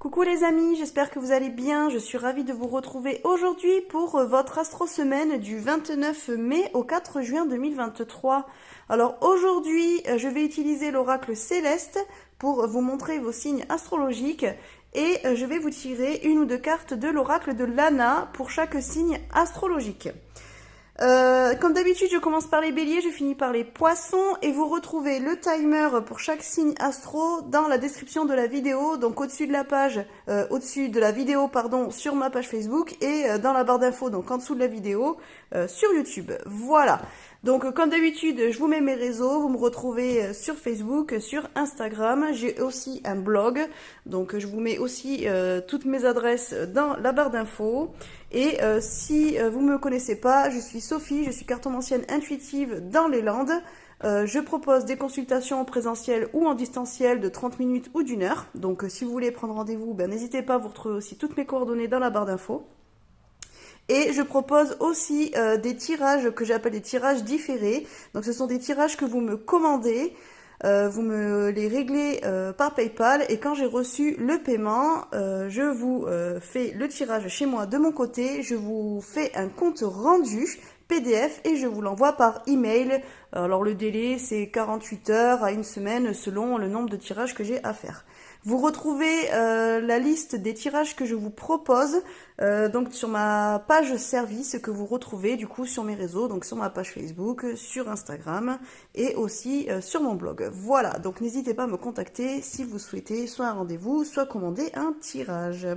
Coucou les amis, j'espère que vous allez bien. Je suis ravie de vous retrouver aujourd'hui pour votre astro-semaine du 29 mai au 4 juin 2023. Alors aujourd'hui, je vais utiliser l'oracle céleste pour vous montrer vos signes astrologiques et je vais vous tirer une ou deux cartes de l'oracle de Lana pour chaque signe astrologique. Comme d'habitude, je commence par les béliers, je finis par les poissons et vous retrouvez le timer pour chaque signe astro dans la description de la vidéo, donc au-dessus de la page, au-dessus de la vidéo, pardon, sur ma page Facebook et dans la barre d'infos, donc en dessous de la vidéo, sur YouTube. Voilà. Donc comme d'habitude, je vous mets mes réseaux, vous me retrouvez sur Facebook, sur Instagram, j'ai aussi un blog, donc je vous mets aussi toutes mes adresses dans la barre d'infos. Et si vous ne me connaissez pas, je suis Sophie, je suis cartomancienne intuitive dans les Landes. Je propose des consultations en présentiel ou en distanciel de 30 minutes ou d'1 heure. Donc si vous voulez prendre rendez-vous, n'hésitez pas, vous retrouvez aussi toutes mes coordonnées dans la barre d'infos. Et je propose aussi des tirages que j'appelle des tirages différés. Donc ce sont des tirages que vous me commandez. Vous me les réglez par PayPal et quand j'ai reçu le paiement, je vous fais le tirage chez moi de mon côté, je vous fais un compte rendu PDF et je vous l'envoie par email. Alors le délai c'est 48 heures à une semaine selon le nombre de tirages que j'ai à faire. Vous retrouvez la liste des tirages que je vous propose donc sur ma page service que vous retrouvez du coup sur mes réseaux, donc sur ma page Facebook, sur Instagram et aussi sur mon blog. Voilà, donc n'hésitez pas à me contacter si vous souhaitez soit un rendez-vous, soit commander un tirage.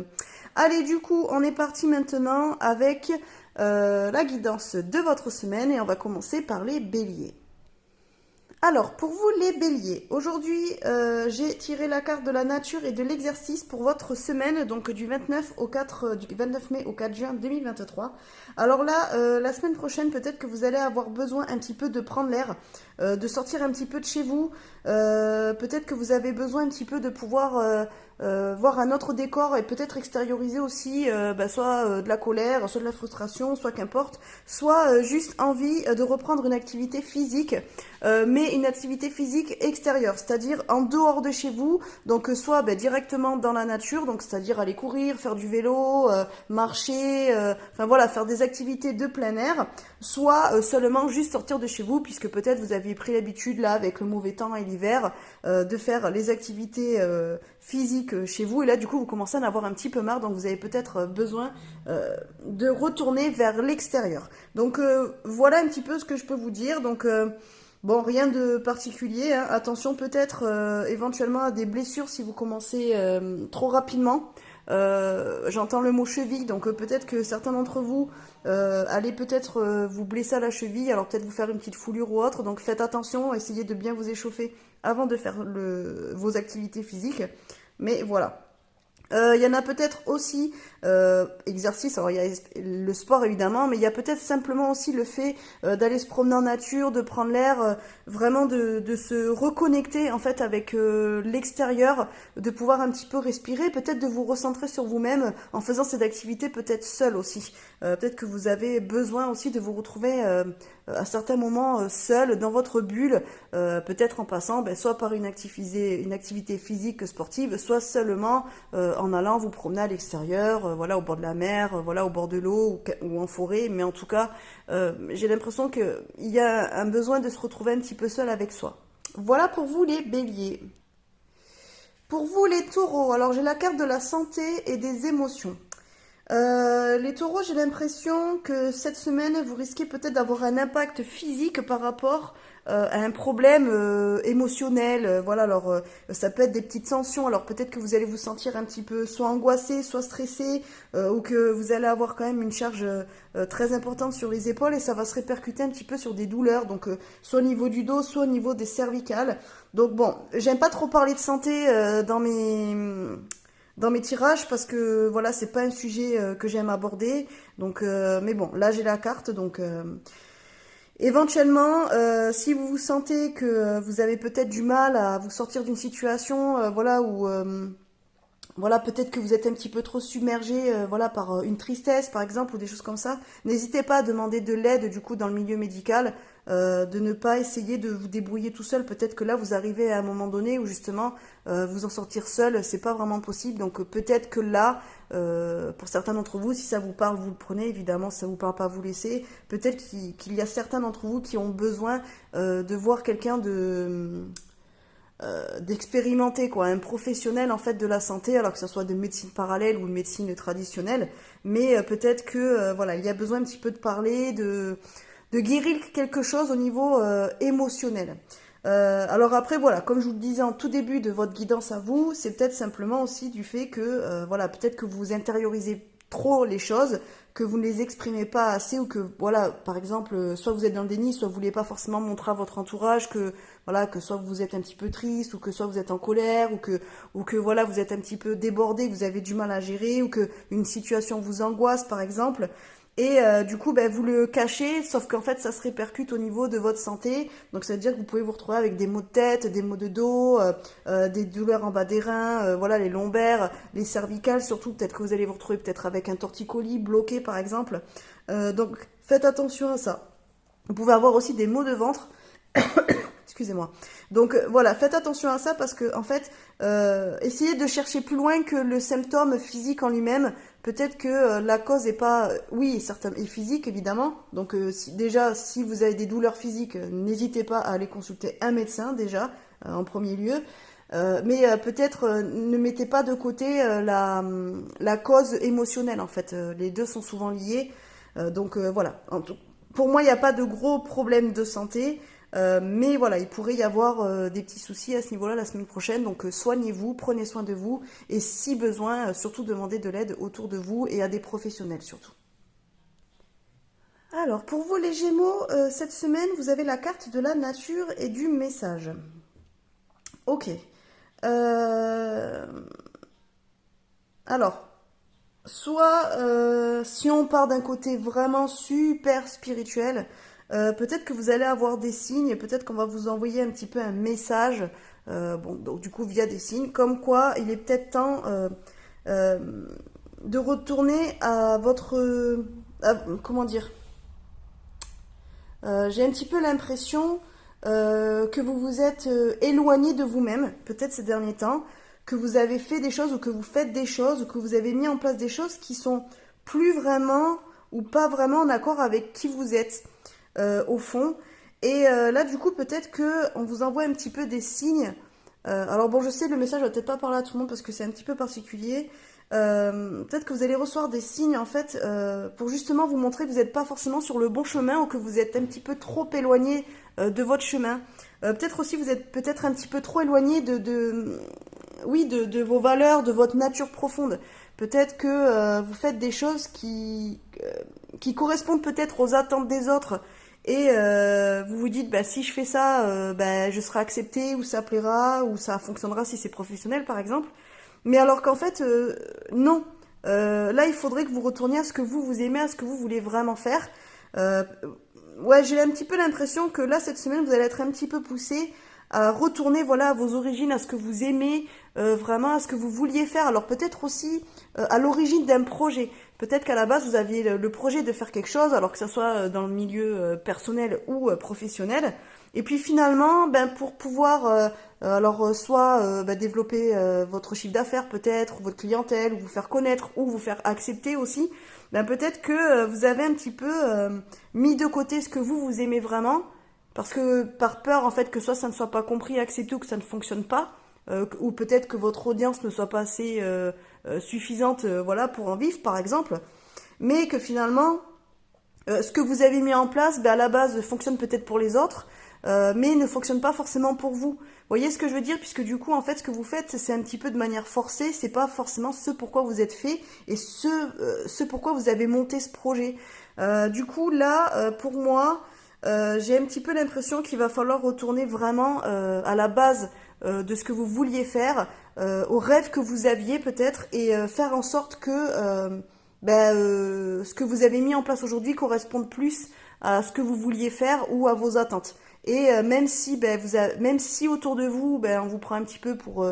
Allez, du coup, on est parti maintenant avec la guidance de votre semaine et on va commencer par les béliers. Alors, pour vous les béliers, aujourd'hui, j'ai tiré la carte de la nature et de l'exercice pour votre semaine, donc du 29 mai au 4 juin 2023. Alors là, la semaine prochaine, peut-être que vous allez avoir besoin un petit peu de prendre l'air, de sortir un petit peu de chez vous. Peut-être que vous avez besoin un petit peu de pouvoir voir un autre décor et peut-être extérioriser aussi soit de la colère, soit de la frustration, soit qu'importe, soit juste envie de reprendre une activité physique, mais une activité physique extérieure, c'est-à-dire en dehors de chez vous, donc soit directement dans la nature, donc c'est-à-dire aller courir, faire du vélo, marcher, enfin voilà, faire des activités de plein air, soit seulement juste sortir de chez vous, puisque peut-être vous aviez pris l'habitude là avec le mauvais temps et l'hiver de faire les activités physique chez vous et là du coup vous commencez à en avoir un petit peu marre, donc vous avez peut-être besoin de retourner vers l'extérieur. Donc voilà un petit peu ce que je peux vous dire. Donc bon, rien de particulier, hein. Attention peut-être éventuellement à des blessures si vous commencez trop rapidement. J'entends le mot cheville, donc peut-être que certains d'entre vous allez peut-être vous blesser à la cheville, alors peut-être vous faire une petite foulure ou autre, donc faites attention, essayez de bien vous échauffer avant de faire vos activités physiques, mais voilà. Il y en a peut-être aussi, exercice, alors il y a le sport évidemment, mais il y a peut-être simplement aussi le fait d'aller se promener en nature, de prendre l'air, vraiment de se reconnecter en fait avec l'extérieur, de pouvoir un petit peu respirer, peut-être de vous recentrer sur vous-même en faisant cette activité peut-être seule aussi. Peut-être que vous avez besoin aussi de vous retrouver à certains moments seul dans votre bulle, peut-être en passant soit par une activité physique sportive, soit seulement en allant vous promener à l'extérieur, voilà, au bord de la mer, voilà, au bord de l'eau ou en forêt, mais en tout cas, j'ai l'impression qu'il y a un besoin de se retrouver un petit peu seul avec soi. Voilà pour vous les béliers. Pour vous les taureaux, alors j'ai la carte de la santé et des émotions. Les taureaux, j'ai l'impression que cette semaine, vous risquez peut-être d'avoir un impact physique par rapport à un problème émotionnel. Voilà, alors ça peut être des petites tensions. Alors peut-être que vous allez vous sentir un petit peu soit angoissé, soit stressé, ou que vous allez avoir quand même une charge très importante sur les épaules et ça va se répercuter un petit peu sur des douleurs. Donc soit au niveau du dos, soit au niveau des cervicales. Donc bon, j'aime pas trop parler de santé dans mes tirages parce que voilà, c'est pas un sujet que j'aime aborder. Donc mais bon, là j'ai la carte, donc éventuellement si vous vous sentez que vous avez peut-être du mal à vous sortir d'une situation voilà où voilà, peut-être que vous êtes un petit peu trop submergé voilà, par une tristesse par exemple ou des choses comme ça, n'hésitez pas à demander de l'aide du coup dans le milieu médical. de ne pas essayer de vous débrouiller tout seul. Peut-être que là, vous arrivez à un moment donné où justement, vous en sortir seul, c'est pas vraiment possible. Donc peut-être que là, pour certains d'entre vous, si ça vous parle, vous le prenez. Évidemment, si ça vous parle pas, vous laissez. Peut-être qu'il y a certains d'entre vous qui ont besoin de voir quelqu'un d'expérimenter, quoi, un professionnel en fait de la santé, alors que ce soit de médecine parallèle ou de médecine traditionnelle, mais peut-être que voilà, il y a besoin un petit peu de parler, de guérir quelque chose au niveau émotionnel. Alors après voilà, comme je vous le disais en tout début de votre guidance à vous, c'est peut-être simplement aussi du fait que voilà, peut-être que vous intériorisez trop les choses, que vous ne les exprimez pas assez, ou que voilà, par exemple, soit vous êtes dans le déni, soit vous voulez pas forcément montrer à votre entourage que voilà, que soit vous êtes un petit peu triste, ou que soit vous êtes en colère, ou que voilà, vous êtes un petit peu débordé, que vous avez du mal à gérer, ou que une situation vous angoisse par exemple. Et du coup, ben, vous le cachez, sauf qu'en fait, ça se répercute au niveau de votre santé. Donc, ça veut dire que vous pouvez vous retrouver avec des maux de tête, des maux de dos, des douleurs en bas des reins, voilà, les lombaires, les cervicales, surtout. Peut-être que vous allez vous retrouver peut-être avec un torticolis bloqué, par exemple. Donc, faites attention à ça. Vous pouvez avoir aussi des maux de ventre. Excusez-moi. Donc voilà, faites attention à ça parce que en fait, essayez de chercher plus loin que le symptôme physique en lui-même. Peut-être que la cause est pas, oui, est physique évidemment. Donc déjà, si vous avez des douleurs physiques, n'hésitez pas à aller consulter un médecin déjà en premier lieu. Mais peut-être ne mettez pas de côté la cause émotionnelle en fait. Les deux sont souvent liés. Donc voilà. Pour moi, il n'y a pas de gros problèmes de santé. Mais voilà, il pourrait y avoir des petits soucis à ce niveau-là la semaine prochaine. Donc soignez-vous, prenez soin de vous. Et si besoin, surtout demandez de l'aide autour de vous et à des professionnels surtout. Alors, pour vous les Gémeaux, cette semaine, vous avez la carte de la nature et du message. Ok. Alors, soit si on part d'un côté vraiment super spirituel, peut-être que vous allez avoir des signes, peut-être qu'on va vous envoyer un petit peu un message, bon, donc du coup via des signes, comme quoi il est peut-être temps euh, de retourner à votre, comment dire, j'ai un petit peu l'impression que vous vous êtes éloigné de vous-même, peut-être ces derniers temps, que vous avez fait des choses ou que vous faites des choses ou que vous avez mis en place des choses qui sont plus vraiment ou pas vraiment en accord avec qui vous êtes au fond. Et là, du coup, peut-être que on vous envoie un petit peu des signes. Alors bon, je sais, le message va peut-être pas parler à tout le monde parce que c'est un petit peu particulier. Peut-être que vous allez recevoir des signes en fait pour justement vous montrer que vous n'êtes pas forcément sur le bon chemin ou que vous êtes un petit peu trop éloigné de votre chemin. Peut-être aussi vous êtes peut-être un petit peu trop éloigné oui, de vos valeurs, de votre nature profonde. Peut-être que vous faites des choses qui correspondent peut-être aux attentes des autres. Et vous vous dites, bah, si je fais ça, bah, je serai accepté, ou ça plaira, ou ça fonctionnera si c'est professionnel, par exemple. Mais alors qu'en fait, non. Là, il faudrait que vous retourniez à ce que vous aimez, à ce que vous voulez vraiment faire. Euh, ouais, j'ai un petit peu l'impression que là, cette semaine, vous allez être un petit peu poussé à retourner voilà, à vos origines, à ce que vous aimez, vraiment à ce que vous vouliez faire. Alors peut-être aussi à l'origine d'un projet. Peut-être qu'à la base, vous aviez le projet de faire quelque chose, alors que ce soit dans le milieu personnel ou professionnel. Et puis finalement, ben, pour pouvoir alors soit ben, développer votre chiffre d'affaires peut-être, ou votre clientèle, ou vous faire connaître, ou vous faire accepter aussi, ben, peut-être que vous avez un petit peu mis de côté ce que vous aimez vraiment, parce que par peur en fait que soit ça ne soit pas compris, accepté ou que ça ne fonctionne pas, ou peut-être que votre audience ne soit pas assez suffisante voilà, pour en vivre par exemple, mais que finalement ce que vous avez mis en place ben, à la base fonctionne peut-être pour les autres, mais ne fonctionne pas forcément pour vous. Vous voyez ce que je veux dire? Puisque du coup, en fait, ce que vous faites, c'est un petit peu de manière forcée, c'est pas forcément ce pourquoi vous êtes fait et ce pourquoi vous avez monté ce projet. Du coup, là, pour moi, j'ai un petit peu l'impression qu'il va falloir retourner vraiment à la base de ce que vous vouliez faire, aux rêves que vous aviez peut-être, et faire en sorte que ce que vous avez mis en place aujourd'hui corresponde plus à ce que vous vouliez faire ou à vos attentes. Et même si autour de vous, ben, on vous prend un petit peu pour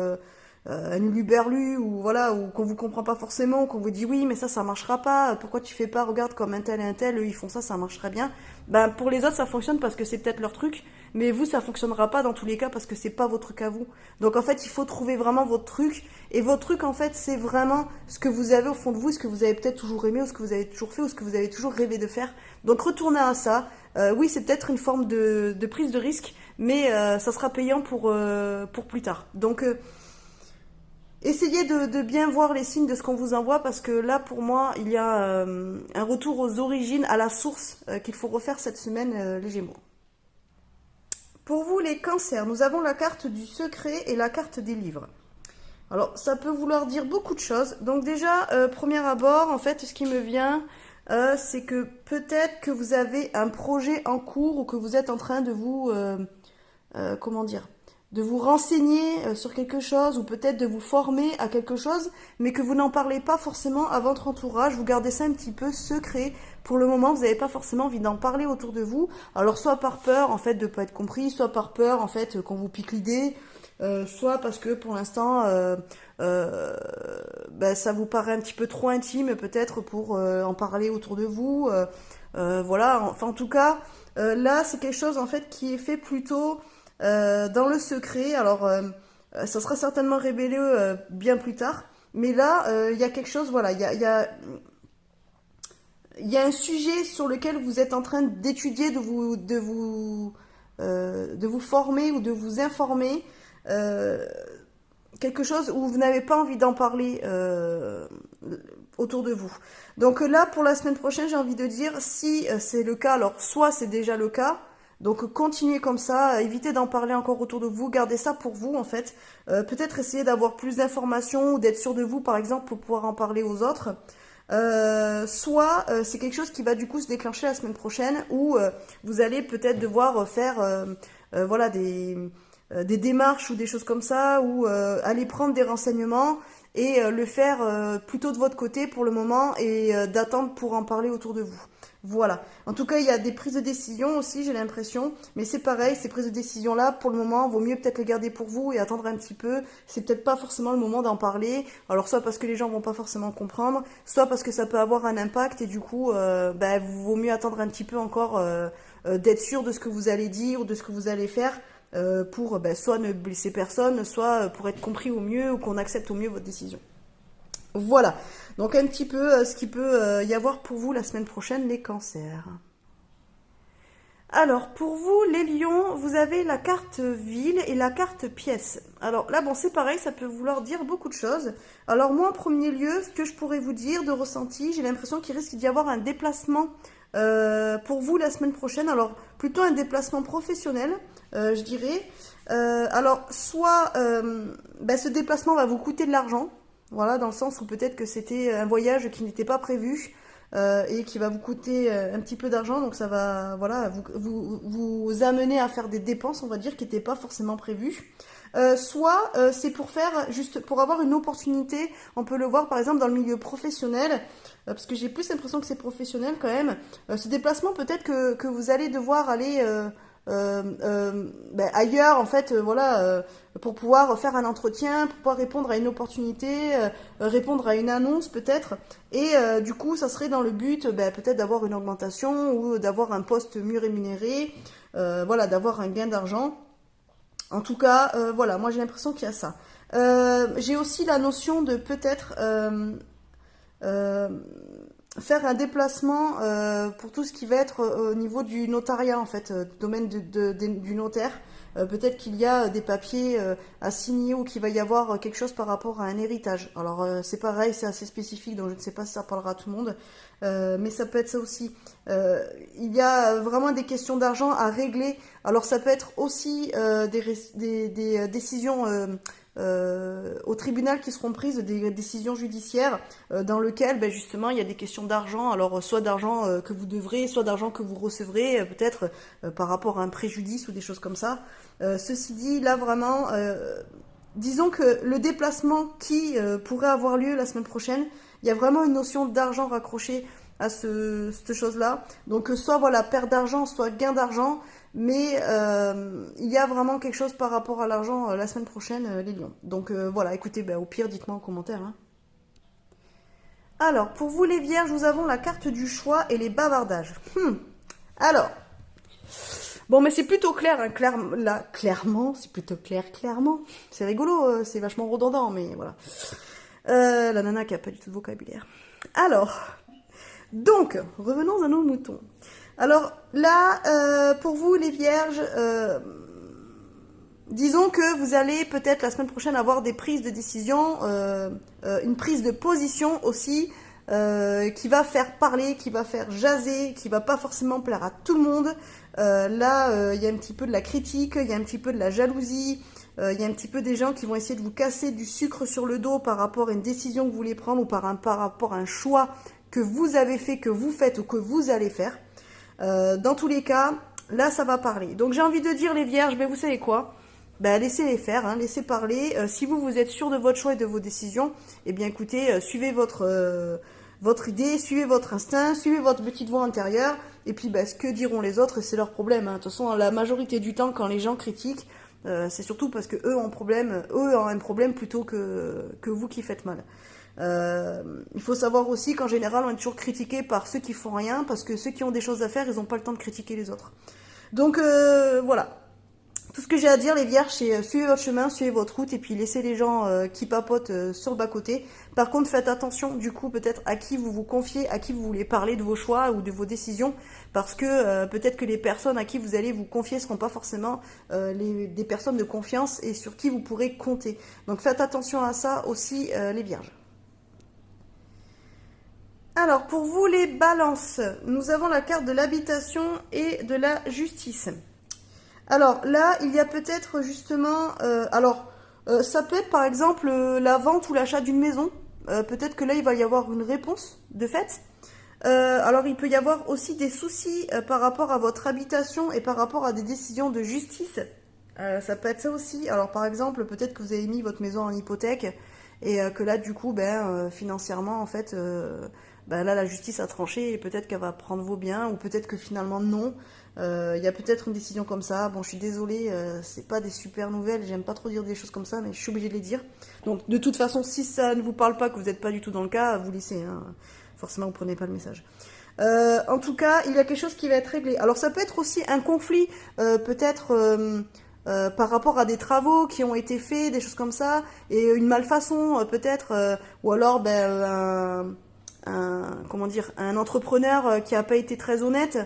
un uluberlu ou voilà, ou qu'on vous comprend pas forcément, qu'on vous dit oui mais ça marchera pas, pourquoi tu fais pas, regarde comme un tel et un tel, eux ils font ça marcherait bien. Ben pour les autres ça fonctionne parce que c'est peut-être leur truc, mais vous ça fonctionnera pas dans tous les cas parce que c'est pas votre truc à vous. Donc en fait il faut trouver vraiment votre truc, et votre truc en fait c'est vraiment ce que vous avez au fond de vous, ce que vous avez peut-être toujours aimé, ou ce que vous avez toujours fait, ou ce que vous avez toujours rêvé de faire. Donc retournez à ça. Oui c'est peut-être une forme de prise de risque, mais ça sera payant pour plus tard. Donc essayez de bien voir les signes de ce qu'on vous envoie, parce que là, pour moi, il y a un retour aux origines, à la source, qu'il faut refaire cette semaine, les Gémeaux. Pour vous, les cancers, nous avons la carte du secret et la carte des livres. Alors, ça peut vouloir dire beaucoup de choses. Donc déjà, premier abord, en fait, ce qui me vient, c'est que peut-être que vous avez un projet en cours, ou que vous êtes en train de vous... comment dire, de vous renseigner sur quelque chose, ou peut-être de vous former à quelque chose, mais que vous n'en parlez pas forcément à votre entourage, vous gardez ça un petit peu secret. Pour le moment, vous n'avez pas forcément envie d'en parler autour de vous, alors soit par peur en fait de pas être compris, soit par peur en fait qu'on vous pique l'idée, soit parce que pour l'instant ça vous paraît un petit peu trop intime peut-être pour en parler autour de vous. Voilà, enfin en tout cas, là c'est quelque chose en fait qui est fait plutôt dans le secret. Alors ça sera certainement révélé bien plus tard, mais là il y a quelque chose, voilà, il y a un sujet sur lequel vous êtes en train d'étudier, de vous former ou de vous informer, quelque chose où vous n'avez pas envie d'en parler autour de vous. Donc là, pour la semaine prochaine, j'ai envie de dire, si c'est le cas, alors soit c'est déjà le cas, donc continuez comme ça, évitez d'en parler encore autour de vous, gardez ça pour vous en fait. Peut-être essayer d'avoir plus d'informations, ou d'être sûr de vous par exemple pour pouvoir en parler aux autres. Soit c'est quelque chose qui va du coup se déclencher la semaine prochaine, où vous allez peut-être devoir faire voilà, des démarches ou des choses comme ça, ou aller prendre des renseignements et le faire plutôt de votre côté pour le moment, et d'attendre pour en parler autour de vous. Voilà. En tout cas, il y a des prises de décision aussi, j'ai l'impression. Mais c'est pareil, ces prises de décision-là, pour le moment, vaut mieux peut-être les garder pour vous et attendre un petit peu. C'est peut-être pas forcément le moment d'en parler. Alors, soit parce que les gens vont pas forcément comprendre, soit parce que ça peut avoir un impact, et du coup, vaut mieux attendre un petit peu encore d'être sûr de ce que vous allez dire ou de ce que vous allez faire, pour soit ne blesser personne, soit pour être compris au mieux, ou qu'on accepte au mieux votre décision. Voilà, donc un petit peu ce qu'il peut y avoir pour vous la semaine prochaine, les cancers. Alors, pour vous, les lions, vous avez la carte ville et la carte pièce. Alors là, bon, c'est pareil, ça peut vouloir dire beaucoup de choses. Alors moi, en premier lieu, ce que je pourrais vous dire de ressenti, j'ai l'impression qu'il risque d'y avoir un déplacement pour vous la semaine prochaine. Alors, plutôt un déplacement professionnel, je dirais. Alors, soit ce déplacement va vous coûter de l'argent. Voilà, dans le sens où peut-être que c'était un voyage qui n'était pas prévu, et qui va vous coûter un petit peu d'argent. Donc ça va, voilà, vous amener à faire des dépenses, on va dire, qui n'étaient pas forcément prévues. Soit c'est pour faire, juste pour avoir une opportunité, on peut le voir par exemple dans le milieu professionnel, parce que j'ai plus l'impression que c'est professionnel quand même. Ce déplacement, peut-être que vous allez devoir aller ailleurs en fait, voilà, pour pouvoir faire un entretien, pour pouvoir répondre à une opportunité, répondre à une annonce peut-être, et du coup ça serait dans le but peut-être d'avoir une augmentation, ou d'avoir un poste mieux rémunéré, voilà, d'avoir un gain d'argent. En tout cas, voilà, moi j'ai l'impression qu'il y a ça. J'ai aussi la notion de peut-être faire un déplacement pour tout ce qui va être au niveau du notariat, en fait, domaine du notaire. Peut-être qu'il y a des papiers à signer, ou qu'il va y avoir quelque chose par rapport à un héritage. Alors c'est pareil, c'est assez spécifique, donc je ne sais pas si ça parlera à tout le monde, mais ça peut être ça aussi. Il y a vraiment des questions d'argent à régler. Alors ça peut être aussi des décisions au tribunal qui seront prises, des décisions judiciaires dans lesquelles justement il y a des questions d'argent. Alors soit d'argent que vous devrez, soit d'argent que vous recevrez, peut-être par rapport à un préjudice ou des choses comme ça. Ceci dit, là vraiment, disons que le déplacement qui pourrait avoir lieu la semaine prochaine, il y a vraiment une notion d'argent raccrochée à cette chose-là. Donc soit voilà, perte d'argent, soit gain d'argent. Mais il y a vraiment quelque chose par rapport à l'argent la semaine prochaine, les lions. Donc voilà, écoutez, au pire, dites-moi en commentaire, hein. Alors, pour vous les vierges, nous avons la carte du choix et les bavardages. Alors, bon, mais c'est plutôt clair, hein, là, clairement, c'est plutôt clair, clairement. C'est rigolo, c'est vachement redondant, mais voilà. La nana qui a pas du tout de vocabulaire. Alors, donc, revenons à nos moutons. Alors là, pour vous les vierges, disons que vous allez peut-être la semaine prochaine avoir des prises de décision, une prise de position aussi, qui va faire parler, qui va faire jaser, qui va pas forcément plaire à tout le monde. Là, il y a un petit peu de la critique, il y a un petit peu de la jalousie, il y a un petit peu des gens qui vont essayer de vous casser du sucre sur le dos par rapport à une décision que vous voulez prendre ou par rapport à un choix que vous avez fait, que vous faites ou que vous allez faire. Dans tous les cas, là, ça va parler. Donc, j'ai envie de dire, les vierges, mais vous savez quoi? Laissez-les faire, hein, laissez parler. Si vous êtes sûr de votre choix et de vos décisions, eh bien, écoutez, suivez votre idée, suivez votre instinct, suivez votre petite voix intérieure. Et puis, ce que diront les autres, c'est leur problème, hein. De toute façon, la majorité du temps, quand les gens critiquent, c'est surtout parce que eux ont un problème plutôt que vous qui faites mal. Il faut savoir aussi qu'en général, on est toujours critiqué par ceux qui font rien, parce que ceux qui ont des choses à faire, ils n'ont pas le temps de critiquer les autres. Donc voilà. Tout ce que j'ai à dire, les vierges, c'est suivez votre chemin, suivez votre route, et puis laissez les gens qui papotent sur le bas-côté. Par contre, faites attention, du coup, peut-être à qui vous vous confiez, à qui vous voulez parler de vos choix ou de vos décisions, parce que peut-être que les personnes à qui vous allez vous confier ne seront pas forcément des personnes de confiance et sur qui vous pourrez compter. Donc faites attention à ça aussi, les vierges. Alors, pour vous les balances, nous avons la carte de l'habitation et de la justice. Alors là, il y a peut-être justement... ça peut être par exemple la vente ou l'achat d'une maison. Peut-être que là, il va y avoir une réponse de fait. Alors, il peut y avoir aussi des soucis par rapport à votre habitation et par rapport à des décisions de justice. Ça peut être ça aussi. Alors, par exemple, peut-être que vous avez mis votre maison en hypothèque et que là, du coup, financièrement, en fait... là, la justice a tranché et peut-être qu'elle va prendre vos biens ou peut-être que finalement non. Il y a peut-être une décision comme ça. Bon, je suis désolée, c'est pas des super nouvelles. J'aime pas trop dire des choses comme ça, mais je suis obligée de les dire. Donc, de toute façon, si ça ne vous parle pas, que vous n'êtes pas du tout dans le cas, vous laissez. Hein. Forcément, vous prenez pas le message. En tout cas, il y a quelque chose qui va être réglé. Alors, ça peut être aussi un conflit, peut-être... par rapport à des travaux qui ont été faits, des choses comme ça, et une malfaçon peut-être, ou alors un entrepreneur qui n'a pas été très honnête,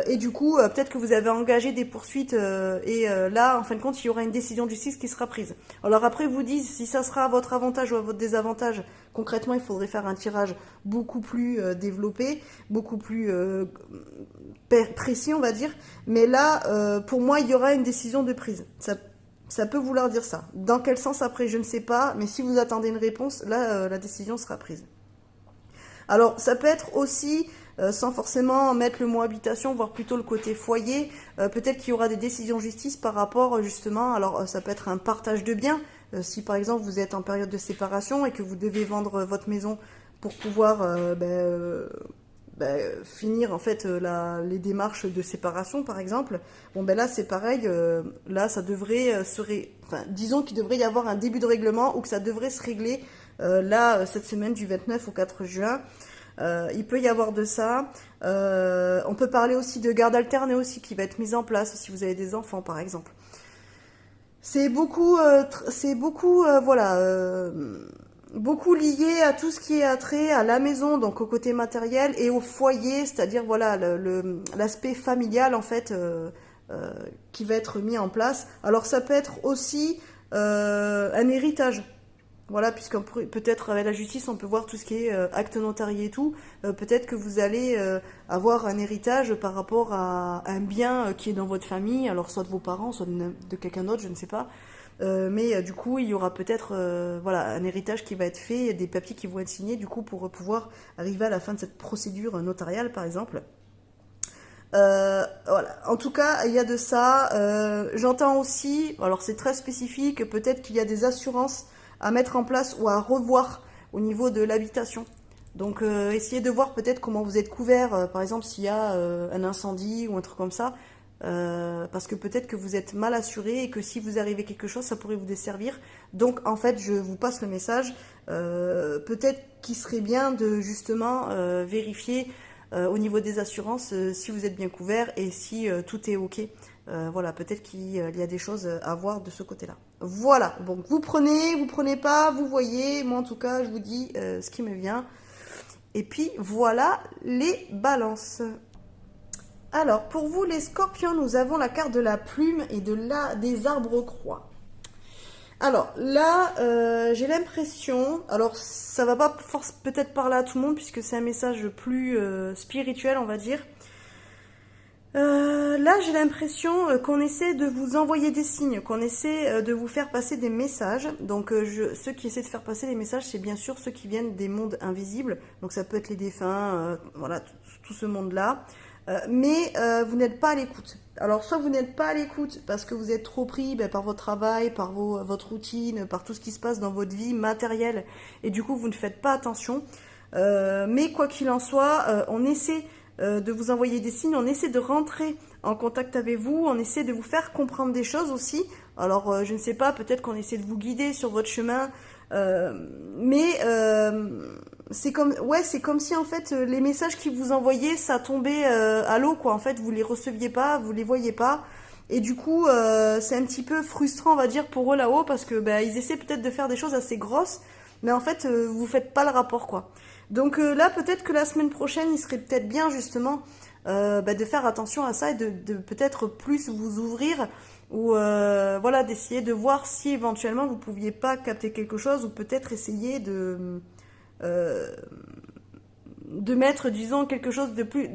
et du coup peut-être que vous avez engagé des poursuites et là en fin de compte il y aura une décision de justice qui sera prise. Alors après vous dites si ça sera à votre avantage ou à votre désavantage. Concrètement il faudrait faire un tirage beaucoup plus développé, beaucoup plus précis on va dire, mais là pour moi il y aura une décision de prise. Ça peut vouloir dire ça. Dans quel sens après je ne sais pas, mais si vous attendez une réponse là la décision sera prise. Alors, ça peut être aussi, sans forcément mettre le mot habitation, voire plutôt le côté foyer, peut-être qu'il y aura des décisions de justice par rapport, justement, alors ça peut être un partage de biens, si par exemple vous êtes en période de séparation et que vous devez vendre votre maison pour pouvoir finir en fait les démarches de séparation, par exemple, bon là c'est pareil, là ça devrait disons qu'il devrait y avoir un début de règlement ou que ça devrait se régler cette semaine du 29 au 4 juin. Il peut y avoir de ça. On peut parler aussi de garde alternée aussi qui va être mise en place si vous avez des enfants par exemple. C'est beaucoup beaucoup lié à tout ce qui est attrait à la maison, donc au côté matériel et au foyer, c'est-à-dire voilà l'aspect familial en fait qui va être mis en place. Alors ça peut être aussi un héritage. Voilà, puisque peut-être avec la justice, on peut voir tout ce qui est acte notarié et tout. Peut-être que vous allez avoir un héritage par rapport à un bien qui est dans votre famille, alors soit de vos parents, soit de quelqu'un d'autre, je ne sais pas. Mais du coup, il y aura peut-être un héritage qui va être fait, des papiers qui vont être signés, du coup, pour pouvoir arriver à la fin de cette procédure notariale, par exemple. Voilà. En tout cas, il y a de ça. J'entends aussi, alors c'est très spécifique, peut-être qu'il y a des assurances à mettre en place ou à revoir au niveau de l'habitation. Donc essayez de voir peut-être comment vous êtes couvert, par exemple s'il y a un incendie ou un truc comme ça. parce que peut-être que vous êtes mal assuré et que si vous arrivez quelque chose, ça pourrait vous desservir. Donc en fait, je vous passe le message. Peut-être qu'il serait bien de justement vérifier au niveau des assurances si vous êtes bien couvert et si tout est ok. Voilà, peut-être qu'il y a des choses à voir de ce côté-là. Voilà, donc vous prenez pas, vous voyez. Moi en tout cas, je vous dis ce qui me vient. Et puis voilà les balances. Alors, pour vous les scorpions, nous avons la carte de la plume et des arbres croix. Alors là, j'ai l'impression, alors ça va pas peut-être parler à tout le monde puisque c'est un message plus spirituel, on va dire. Là, j'ai l'impression qu'on essaie de vous envoyer des signes, qu'on essaie de vous faire passer des messages. Donc, ceux qui essaient de faire passer les messages, c'est bien sûr ceux qui viennent des mondes invisibles. Donc, ça peut être les défunts, voilà, tout ce monde-là. Mais vous n'êtes pas à l'écoute. Alors, soit vous n'êtes pas à l'écoute parce que vous êtes trop pris par votre travail, par votre routine, par tout ce qui se passe dans votre vie matérielle, et du coup, vous ne faites pas attention. Mais quoi qu'il en soit, on essaie de vous envoyer des signes, on essaie de rentrer en contact avec vous, on essaie de vous faire comprendre des choses aussi. Alors, je ne sais pas, peut-être qu'on essaie de vous guider sur votre chemin, mais c'est comme si en fait les messages qu'ils vous envoyaient, ça tombait à l'eau, quoi. En fait, vous les receviez pas, vous les voyez pas. Et du coup, c'est un petit peu frustrant, on va dire, pour eux là-haut, parce que ils essaient peut-être de faire des choses assez grosses, mais en fait, vous faites pas le rapport, quoi. Donc là, peut-être que la semaine prochaine, il serait peut-être bien justement de faire attention à ça et de peut-être plus vous ouvrir ou voilà, d'essayer de voir si éventuellement vous pouviez pas capter quelque chose ou peut-être essayer euh, de mettre, disons, quelque chose de plus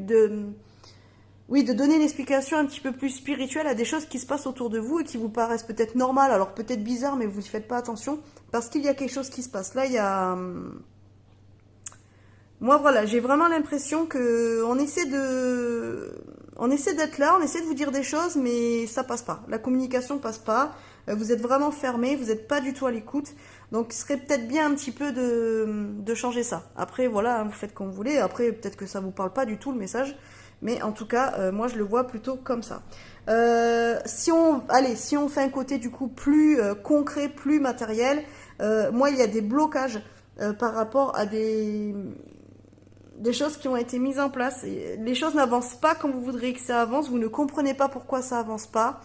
oui, de donner une explication un petit peu plus spirituelle à des choses qui se passent autour de vous et qui vous paraissent peut-être normales, alors peut-être bizarres, mais vous n'y faites pas attention parce qu'il y a quelque chose qui se passe. Là, il y a moi, voilà, j'ai vraiment l'impression que on essaie d'être là, on essaie de vous dire des choses, mais ça passe pas. La communication passe pas. Vous êtes vraiment fermé, vous n'êtes pas du tout à l'écoute. Donc, il serait peut-être bien un petit peu de changer ça. Après, voilà, hein, vous faites comme vous voulez. Après, peut-être que ça vous parle pas du tout le message, mais en tout cas, moi, je le vois plutôt comme ça. Si on fait un côté du coup plus concret, plus matériel, moi, il y a des blocages par rapport à des choses qui ont été mises en place. Et les choses n'avancent pas comme vous voudriez que ça avance. Vous ne comprenez pas pourquoi ça avance pas.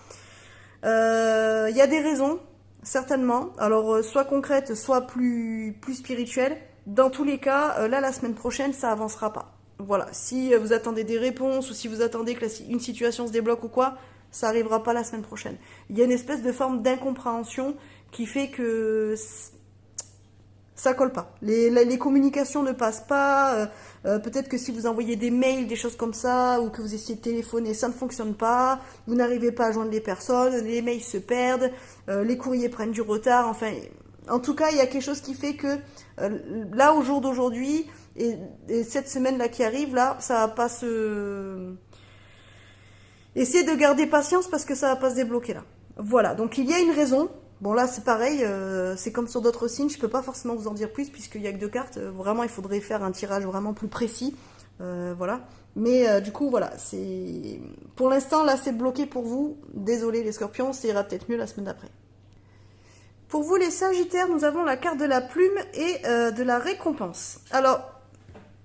Il y a des raisons, certainement. Alors, soit concrètes, soit plus spirituelles. Dans tous les cas, là, la semaine prochaine, ça avancera pas. Voilà. Si vous attendez des réponses ou si vous attendez que une situation se débloque ou quoi, ça arrivera pas la semaine prochaine. Il y a une espèce de forme d'incompréhension qui fait que ça colle pas. Les communications ne passent pas. Peut-être que si vous envoyez des mails, des choses comme ça, ou que vous essayez de téléphoner, ça ne fonctionne pas. Vous n'arrivez pas à joindre les personnes, les mails se perdent, les courriers prennent du retard. Enfin, en tout cas, il y a quelque chose qui fait que là, au jour d'aujourd'hui, et cette semaine-là qui arrive, là, ça va pas se... Essayez de garder patience parce que ça va pas se débloquer là. Voilà, donc il y a une raison. Bon là c'est pareil, c'est comme sur d'autres signes, je peux pas forcément vous en dire plus puisqu'il y a que deux cartes. Vraiment il faudrait faire un tirage vraiment plus précis, voilà. Mais du coup voilà, c'est pour l'instant là c'est bloqué pour vous. Désolé les Scorpions, ça ira peut-être mieux la semaine d'après. Pour vous les Sagittaires, nous avons la carte de la plume et de la récompense. Alors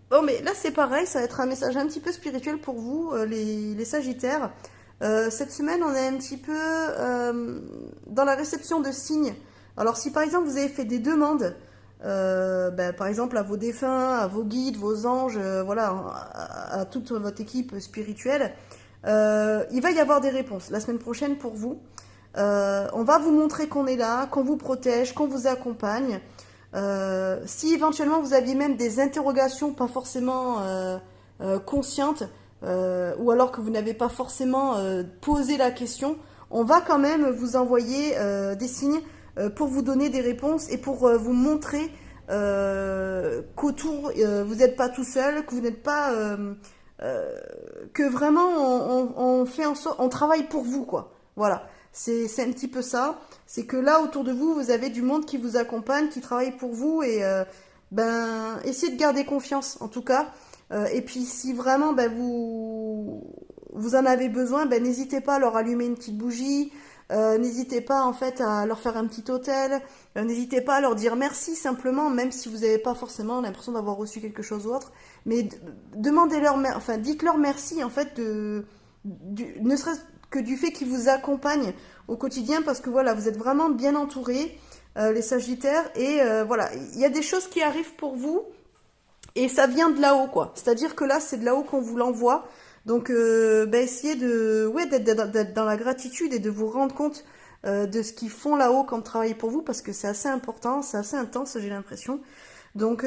bon mais là c'est pareil, ça va être un message un petit peu spirituel pour vous les Sagittaires. Cette semaine, on est un petit peu dans la réception de signes. Alors, si par exemple vous avez fait des demandes, par exemple à vos défunts, à vos guides, vos anges, voilà, à toute votre équipe spirituelle, il va y avoir des réponses la semaine prochaine pour vous. On va vous montrer qu'on est là, qu'on vous protège, qu'on vous accompagne. Si éventuellement vous aviez même des interrogations pas forcément conscientes, ou alors que vous n'avez pas forcément posé la question, on va quand même vous envoyer des signes pour vous donner des réponses et pour vous montrer qu'autour vous n'êtes pas tout seul, que vous n'êtes pas que vraiment on fait en sorte, on travaille pour vous quoi. Voilà, c'est un petit peu ça. C'est que là autour de vous, vous avez du monde qui vous accompagne, qui travaille pour vous et essayez de garder confiance en tout cas. Et puis si vraiment vous en avez besoin, ben, n'hésitez pas à leur allumer une petite bougie. N'hésitez pas en fait à leur faire un petit hôtel. N'hésitez pas à leur dire merci simplement, même si vous n'avez pas forcément l'impression d'avoir reçu quelque chose ou autre. Mais demandez-leur, enfin dites-leur merci en fait ne serait-ce que du fait qu'ils vous accompagnent au quotidien, parce que voilà, vous êtes vraiment bien entourés, les Sagittaires, et voilà, il y a des choses qui arrivent pour vous. Et ça vient de là-haut, quoi. C'est-à-dire que là, c'est de là-haut qu'on vous l'envoie. Donc, essayez ouais, d'être dans la gratitude et de vous rendre compte de ce qu'ils font là-haut comme travail pour vous, parce que c'est assez important, c'est assez intense, j'ai l'impression. Donc,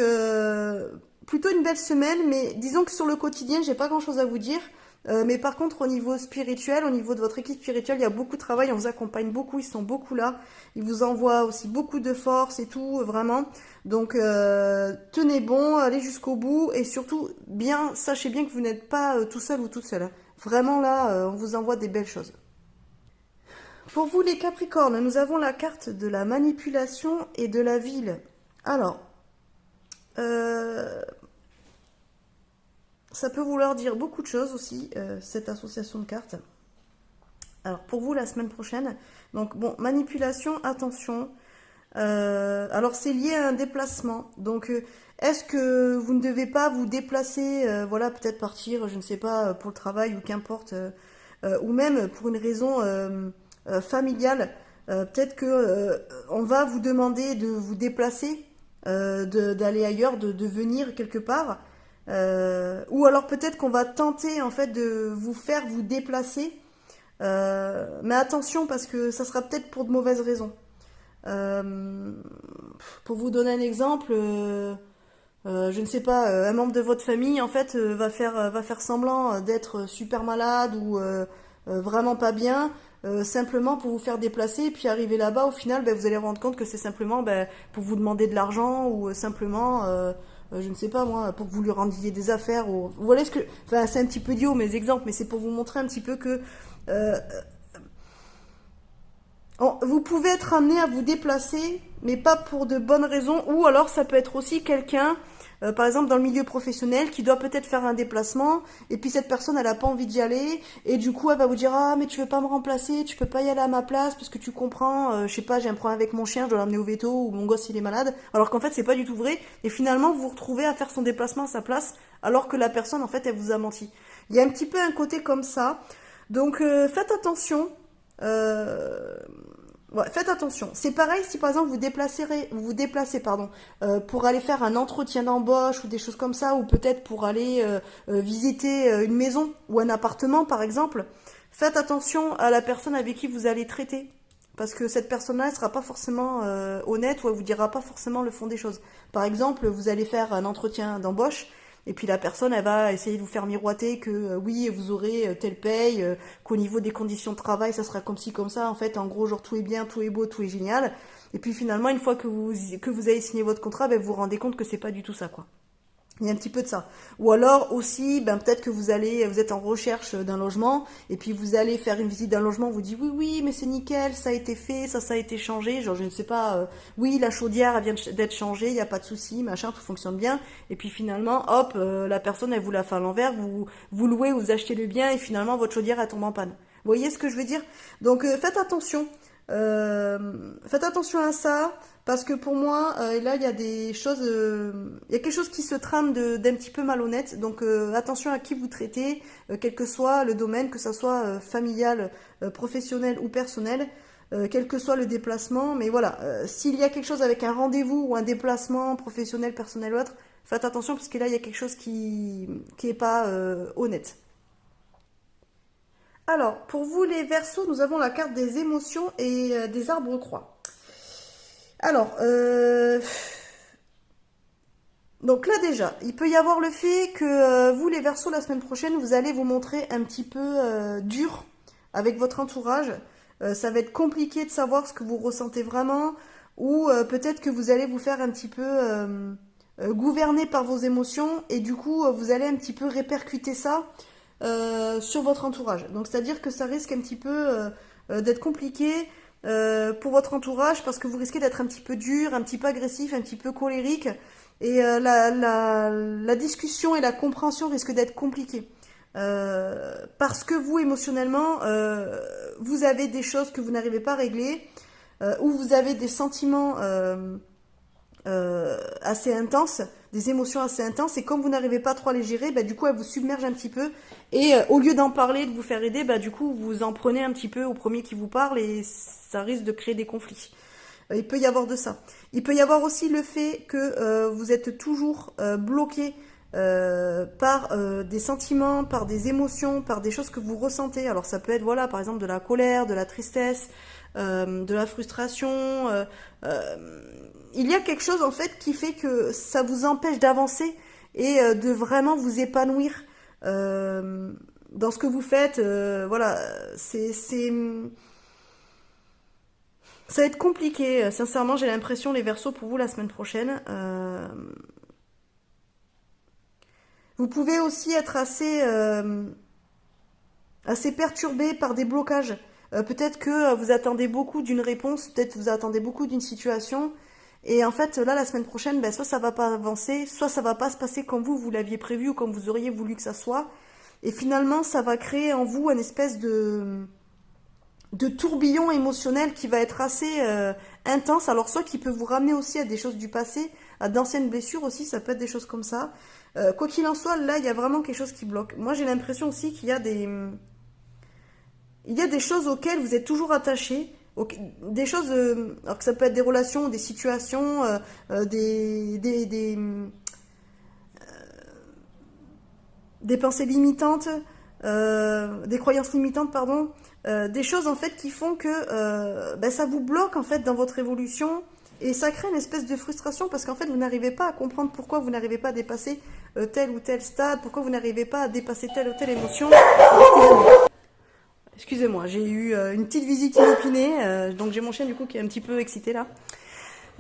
plutôt une belle semaine, mais disons que sur le quotidien, j'ai pas grand-chose à vous dire. Mais par contre, au niveau spirituel, au niveau de votre équipe spirituelle, il y a beaucoup de travail, on vous accompagne beaucoup, ils sont beaucoup là. Ils vous envoient aussi beaucoup de force et tout, vraiment. Donc, tenez bon, allez jusqu'au bout et surtout, sachez bien que vous n'êtes pas tout seul ou toute seule. Vraiment là, on vous envoie des belles choses. Pour vous les Capricornes, nous avons la carte de la manipulation et de la ville. Alors, ça peut vouloir dire beaucoup de choses aussi, cette association de cartes. Alors, pour vous, la semaine prochaine, donc bon, manipulation, attention. Alors, c'est lié à un déplacement. Donc, est-ce que vous ne devez pas vous déplacer, voilà, peut-être partir, je ne sais pas, pour le travail ou qu'importe, ou même pour une raison familiale. Peut-être que on va vous demander de vous déplacer, d'aller ailleurs, de venir quelque part. Ou alors peut-être qu'on va tenter en fait de vous faire vous déplacer. Mais attention parce que ça sera peut-être pour de mauvaises raisons. Pour vous donner un exemple, je ne sais pas, un membre de votre famille en fait va faire semblant d'être super malade ou vraiment pas bien, simplement pour vous faire déplacer, et puis arriver là-bas, au final, ben, vous allez vous rendre compte que c'est simplement ben, pour vous demander de l'argent ou simplement, je ne sais pas moi, pour que vous lui rendiez des affaires. Ou... Vous voyez ce que, enfin, c'est un petit peu idiot mes exemples, mais c'est pour vous montrer un petit peu que euh, vous pouvez être amené à vous déplacer, mais pas pour de bonnes raisons, ou alors ça peut être aussi quelqu'un, par exemple dans le milieu professionnel, qui doit peut-être faire un déplacement, et puis cette personne elle a pas envie d'y aller, et du coup elle va vous dire ah mais tu veux pas me remplacer, tu peux pas y aller à ma place parce que tu comprends, je sais pas, j'ai un problème avec mon chien, je dois l'emmener au veto, ou mon gosse il est malade, alors qu'en fait c'est pas du tout vrai, et finalement vous vous retrouvez à faire son déplacement à sa place, alors que la personne en fait elle vous a menti. Il y a un petit peu un côté comme ça, donc faites attention. Ouais, faites attention. C'est pareil si par exemple vous déplacez pardon, pour aller faire un entretien d'embauche ou des choses comme ça, ou peut-être pour aller visiter une maison ou un appartement par exemple. Faites attention à la personne avec qui vous allez traiter. Parce que cette personne-là, elle sera pas forcément honnête, ou elle vous dira pas forcément le fond des choses. Par exemple, vous allez faire un entretien d'embauche, et puis la personne, elle va essayer de vous faire miroiter que oui, vous aurez telle paye, qu'au niveau des conditions de travail, ça sera comme ci, comme ça. En fait, en gros, genre tout est bien, tout est beau, tout est génial. Et puis finalement, une fois que vous avez signé votre contrat, ben, vous vous rendez compte que c'est pas du tout ça, quoi. Il y a un petit peu de ça. Ou alors aussi, ben peut-être que vous êtes en recherche d'un logement, et puis vous allez faire une visite d'un logement, vous dites oui, oui, mais c'est nickel, ça a été fait, ça a été changé, genre je ne sais pas, oui, la chaudière elle vient d'être changée, il n'y a pas de souci, machin, tout fonctionne bien, et puis finalement, hop, la personne elle vous la fait à l'envers, vous louez, vous achetez le bien, et finalement votre chaudière elle tombe en panne. Vous voyez ce que je veux dire? Donc faites attention. Faites attention à ça, parce que pour moi, là, il y a des choses, il y a quelque chose qui se trame d'un petit peu malhonnête. Donc, attention à qui vous traitez, quel que soit le domaine, que ça soit familial, professionnel ou personnel, quel que soit le déplacement. Mais voilà, s'il y a quelque chose avec un rendez-vous ou un déplacement professionnel, personnel ou autre, faites attention parce que là, il y a quelque chose qui est pas honnête. Alors, pour vous les Verseaux, nous avons la carte des émotions et des arbres croix. Alors, donc là déjà, il peut y avoir le fait que vous les Verseaux, la semaine prochaine, vous allez vous montrer un petit peu dur avec votre entourage. Ça va être compliqué de savoir ce que vous ressentez vraiment, ou peut-être que vous allez vous faire un petit peu gouverner par vos émotions, et du coup, vous allez un petit peu répercuter ça sur votre entourage. Donc c'est-à-dire que ça risque un petit peu d'être compliqué pour votre entourage, parce que vous risquez d'être un petit peu dur, un petit peu agressif, un petit peu colérique, et la discussion et la compréhension risquent d'être compliquées. parce que vous, émotionnellement, vous avez des choses que vous n'arrivez pas à régler, ou vous avez des sentiments assez intenses, des émotions assez intenses, et comme vous n'arrivez pas trop à les gérer, bah, du coup, elles vous submergent un petit peu, et au lieu d'en parler, de vous faire aider, bah, du coup, vous en prenez un petit peu au premier qui vous parle, et ça risque de créer des conflits. Il peut y avoir de ça. Il peut y avoir aussi le fait que vous êtes toujours bloqué par des sentiments, par des émotions, par des choses que vous ressentez. Alors ça peut être, voilà, par exemple de la colère, de la tristesse, de la frustration. Il y a quelque chose en fait qui fait que ça vous empêche d'avancer et de vraiment vous épanouir dans ce que vous faites. Voilà, ça va être compliqué. Sincèrement, j'ai l'impression, les Verseaux, pour vous la semaine prochaine. Vous pouvez aussi être assez perturbé par des blocages. Peut-être que vous attendez beaucoup d'une réponse, peut-être que vous attendez beaucoup d'une situation. Et en fait, là, la semaine prochaine, ben, soit ça va pas avancer, soit ça va pas se passer comme vous l'aviez prévu ou comme vous auriez voulu que ça soit. Et finalement, ça va créer en vous une espèce de tourbillon émotionnel qui va être assez intense. Alors, soit qui peut vous ramener aussi à des choses du passé, à d'anciennes blessures aussi, ça peut être des choses comme ça. Quoi qu'il en soit, là, il y a vraiment quelque chose qui bloque. Moi, j'ai l'impression aussi qu'il y a des choses auxquelles vous êtes toujours attaché, des choses, alors que ça peut être des relations, des situations, des pensées limitantes, des croyances limitantes, pardon, des choses en fait qui font que ben, ça vous bloque en fait dans votre évolution et ça crée une espèce de frustration parce qu'en fait vous n'arrivez pas à comprendre pourquoi vous n'arrivez pas à dépasser tel ou tel stade, pourquoi vous n'arrivez pas à dépasser telle ou telle émotion. Excusez-moi, j'ai eu une petite visite inopinée, donc j'ai mon chien du coup qui est un petit peu excité là.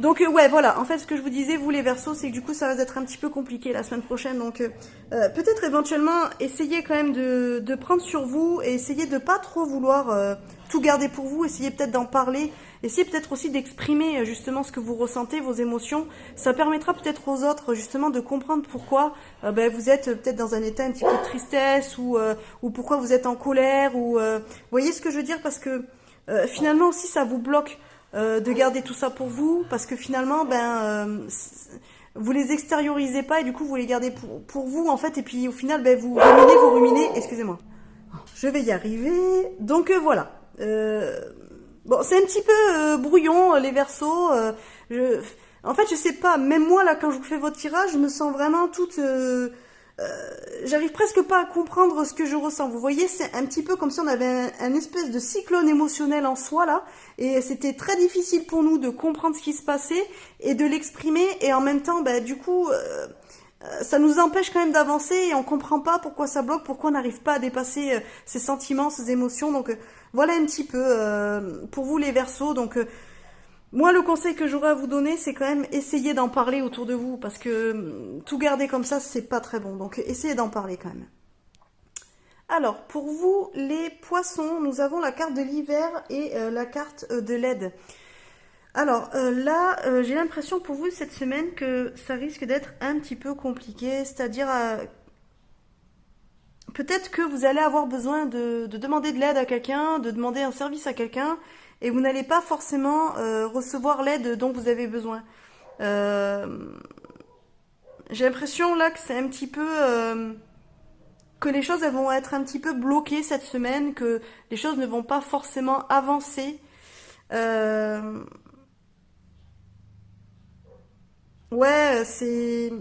Donc ouais, voilà, en fait ce que je vous disais, vous les Verseaux, c'est que du coup ça va être un petit peu compliqué la semaine prochaine, donc peut-être éventuellement essayez quand même de prendre sur vous et essayez de pas trop vouloir tout garder pour vous, essayez peut-être d'en parler, essayez peut-être aussi d'exprimer justement ce que vous ressentez, vos émotions, ça permettra peut-être aux autres justement de comprendre pourquoi ben, vous êtes peut-être dans un état un petit peu de tristesse ou pourquoi vous êtes en colère, ou vous voyez ce que je veux dire, parce que finalement aussi ça vous bloque. De garder tout ça pour vous, parce que finalement, vous les extériorisez pas et du coup vous les gardez pour vous en fait, et puis au final, ben, vous ruminez, excusez-moi, je vais y arriver. Donc voilà. Bon, c'est un petit peu brouillon les Verseaux. En fait, je sais pas, même moi là, quand je vous fais votre tirage, je me sens vraiment toute. J'arrive presque pas à comprendre ce que je ressens. Vous voyez, c'est un petit peu comme si on avait un espèce de cyclone émotionnel en soi là, et c'était très difficile pour nous de comprendre ce qui se passait et de l'exprimer, et en même temps, bah, du coup, ça nous empêche quand même d'avancer et on comprend pas pourquoi ça bloque, pourquoi on n'arrive pas à dépasser ces sentiments, ces émotions. Donc voilà un petit peu pour vous les Verseaux. Donc moi, le conseil que j'aurais à vous donner, c'est quand même essayer d'en parler autour de vous, parce que tout garder comme ça, c'est pas très bon. Donc, essayez d'en parler quand même. Alors, pour vous, les Poissons, nous avons la carte de l'hiver et la carte de l'aide. Alors, là, j'ai l'impression pour vous, cette semaine, que ça risque d'être un petit peu compliqué, c'est-à-dire peut-être que vous allez avoir besoin de demander de l'aide à quelqu'un, de demander un service à quelqu'un, et vous n'allez pas forcément recevoir l'aide dont vous avez besoin. J'ai l'impression là que c'est un petit peu que les choses elles vont être un petit peu bloquées cette semaine, que les choses ne vont pas forcément avancer. Ouais,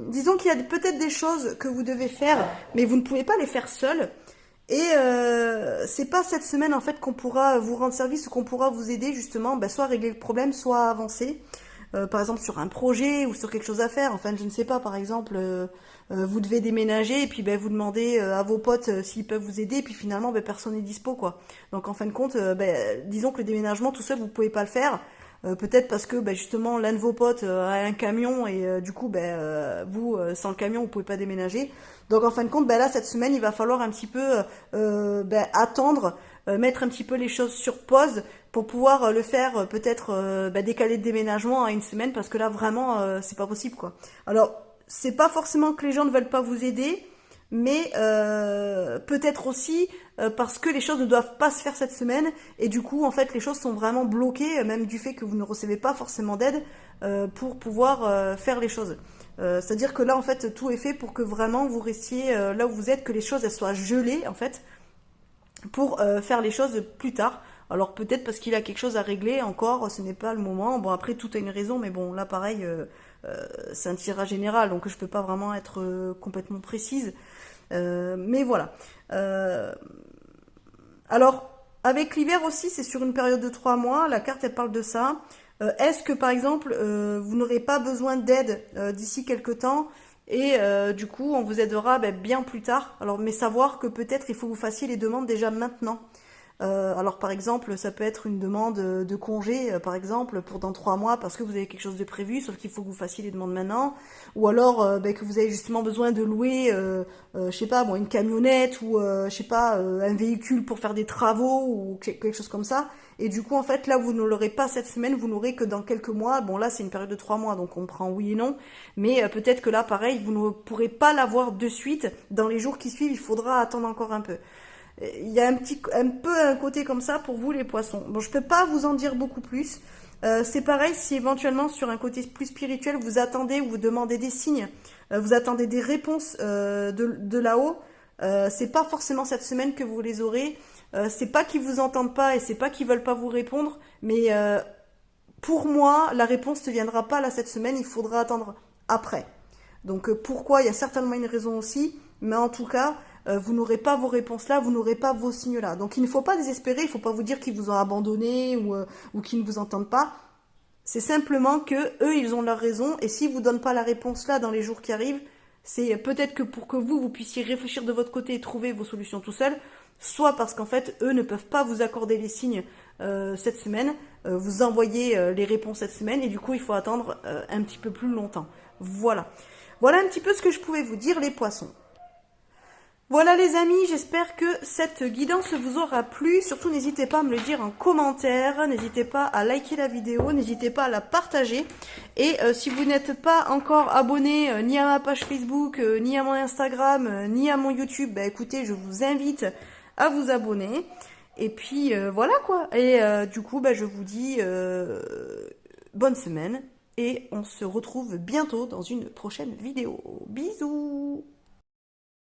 disons qu'il y a peut-être des choses que vous devez faire, mais vous ne pouvez pas les faire seul. Et c'est pas cette semaine en fait qu'on pourra vous rendre service ou qu'on pourra vous aider justement, bah, soit à régler le problème, soit à avancer. Par exemple sur un projet ou sur quelque chose à faire. Enfin, je ne sais pas, par exemple, vous devez déménager et puis bah, vous demandez à vos potes s'ils peuvent vous aider, et puis finalement bah, personne n'est dispo quoi. Donc en fin de compte, bah, disons que le déménagement tout seul vous pouvez pas le faire. Peut-être parce que bah, justement l'un de vos potes a un camion et du coup bah, vous sans le camion vous pouvez pas déménager. Donc en fin de compte bah, là cette semaine il va falloir un petit peu bah, attendre, mettre un petit peu les choses sur pause pour pouvoir le faire, peut-être bah, décaler le déménagement à une semaine, parce que là vraiment c'est pas possible quoi. Alors c'est pas forcément que les gens ne veulent pas vous aider, mais peut-être aussi parce que les choses ne doivent pas se faire cette semaine, et du coup, en fait, les choses sont vraiment bloquées, même du fait que vous ne recevez pas forcément d'aide pour pouvoir faire les choses. C'est-à-dire que là, en fait, tout est fait pour que vraiment vous restiez là où vous êtes, que les choses elles soient gelées, en fait, pour faire les choses plus tard. Alors peut-être parce qu'il a quelque chose à régler encore, ce n'est pas le moment. Bon, après, tout a une raison, mais bon, là, pareil, c'est un tirage général, donc je peux pas vraiment être complètement précise. Mais voilà. Alors, avec l'hiver aussi, c'est sur une période de 3 mois. La carte, elle parle de ça. Est-ce que, par exemple, vous n'aurez pas besoin d'aide d'ici quelques temps et du coup, on vous aidera bien plus tard. Alors, mais savoir que peut-être il faut que vous fassiez les demandes déjà maintenant. Alors par exemple, ça peut être une demande de congé, par exemple, pour dans 3 mois parce que vous avez quelque chose de prévu, sauf qu'il faut que vous fassiez les demandes maintenant. Ou alors que vous avez justement besoin de louer, je sais pas, bon, une camionnette ou je sais pas, un véhicule pour faire des travaux ou quelque chose comme ça. Et du coup, en fait, là, vous ne l'aurez pas cette semaine, vous l'aurez que dans quelques mois. Bon, là, c'est une période de 3 mois, donc on prend oui et non. Mais peut-être que là, pareil, vous ne pourrez pas l'avoir de suite. Dans les jours qui suivent, il faudra attendre encore un peu. Il y a un peu un côté comme ça pour vous les poissons. Bon, je peux pas vous en dire beaucoup plus. C'est pareil si éventuellement sur un côté plus spirituel vous attendez ou vous demandez des signes, vous attendez des réponses de là-haut. C'est pas forcément cette semaine que vous les aurez. C'est pas qu'ils vous entendent pas et c'est pas qu'ils veulent pas vous répondre, mais pour moi la réponse ne viendra pas là cette semaine. Il faudra attendre après. Donc pourquoi? Il y a certainement une raison aussi, mais en tout cas, vous n'aurez pas vos réponses là, vous n'aurez pas vos signes là. Donc il ne faut pas désespérer, il ne faut pas vous dire qu'ils vous ont abandonné ou qu'ils ne vous entendent pas. C'est simplement que eux, ils ont leur raison, et s'ils vous donnent pas la réponse là dans les jours qui arrivent, c'est peut-être que pour que vous puissiez réfléchir de votre côté et trouver vos solutions tout seul, soit parce qu'en fait, eux ne peuvent pas vous accorder les signes cette semaine, vous envoyer les réponses cette semaine, et du coup, il faut attendre un petit peu plus longtemps. Voilà. Voilà un petit peu ce que je pouvais vous dire, les poissons. Voilà les amis, j'espère que cette guidance vous aura plu. Surtout, n'hésitez pas à me le dire en commentaire, n'hésitez pas à liker la vidéo, n'hésitez pas à la partager. Et si vous n'êtes pas encore abonné ni à ma page Facebook, ni à mon Instagram, ni à mon YouTube, écoutez, je vous invite à vous abonner. Et puis voilà quoi. Et du coup, je vous dis bonne semaine et on se retrouve bientôt dans une prochaine vidéo. Bisous!